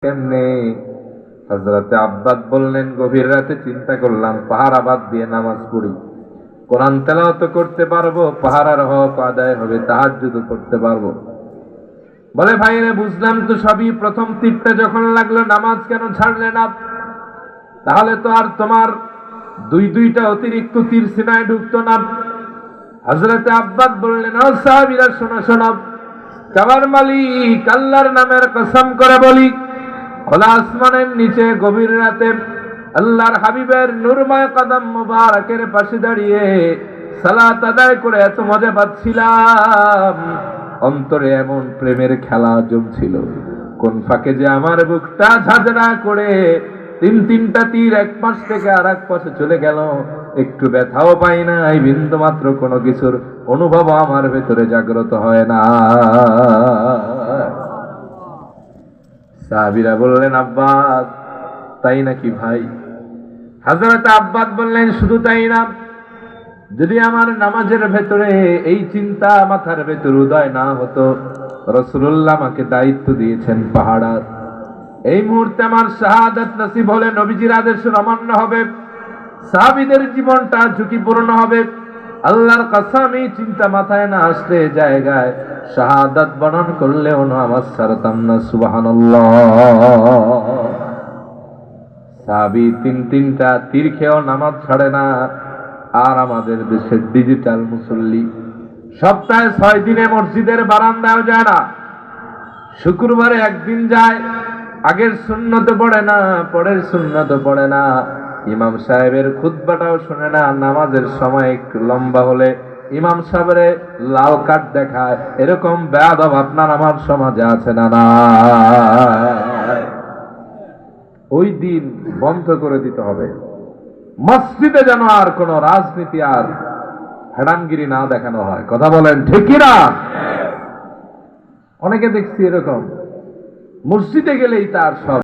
কেমনে? হযরতে আব্বাস বললেন, গভীর রাতে চিন্তা করলাম পাহারা বাদ দিয়ে নামাজ পড়ি, কোরআন তেলাওয়াত করতে পারবো, পাহারার হক আদায় হবে, তাহাজ্জুদ করতে পারবো। বলে ভাইরে বুঝলাম তো সবই, প্রথম তীরটা যখন লাগলো নামাজ কেন ছাড়লে না? তাহলে তো আর তোমার দুইটা অতিরিক্ত তীর সিনায় ঢুকতো না। হযরতে আব্বাস বললেন, ও সাহাবীরা শোনো শোনো, কাবার মালিক আল্লাহর নামের কসম করে বলি, খোলা আসমানের নিচে গভীর রাতে আল্লাহর হাবিবের নূরময় কদম মুবারকের পাশে দাঁড়িয়ে সালাত আদায় করে এত মজা পাচ্ছিলাম, অন্তরে এমন প্রেমের খেলা জমছিল, কোন ফাঁকে যে আমার বুকটা ঝাঁঝরা করে তিনটা তীর এক পাশ থেকে আর এক পাশে চলে গেল, একটু ব্যথাও পাই না, এই বিন্দু মাত্র কোনো কিছুর অনুভব আমার ভেতরে জাগ্রত হয় না। সাহাবীরা বললেন, আব্বাস তাই নাকি ভাই? হযরত আব্বাস বললেন, শুধু তাই না, যদি আমার নামাজের ভেতরে এই চিন্তা মাথার ভেতর উদয় না হতো, রাসূলুল্লাহ আমাকে দায়িত্ব দিয়েছেন পাহাড়ার, এই মুহূর্তে আমার শাহাদাত নসিব হলে নবীজির আদেশ অমান্য হবে, সাহাবীদের জীবনটা ঝুঁকিপূর্ণ হবে। আল্লাহর কসম, এই চিন্তা মাথায় না আসলে জায়গায় শাহাদাত বরণ করলেও নামাজ ছাড়তাম না। সুবহানাল্লাহ। সাহাবী তিনটা তীর খেয়েও নামাজ ছাড়ে না। আর আমাদের দেশের ডিজিটাল মুসল্লি সপ্তাহে 6 দিনে মসজিদের বারান্দাও যায় না, শুক্রবারে একদিন যায়, আগের সুন্নত পড়ে না, পরের সুন্নত পড়ে না, ইমাম সাহেবের খুতবাটাও শুনে না, নামাজের সময় একটু লম্বা হলে ইমাম সাহেবের লাল কার্ড দেখায়, এরকম বেয়াদব আপনার আমার সমাজে আছে না? না, ওই দিন বন্ধ করে দিতে হবে। মসজিদে যেন আর কোন রাজনীতি আর হেডামগিরি না দেখানো হয়। কথা বলেন ঠিক কি না? অনেকে দেখছি এরকম, মসজিদে গেলেই তার সব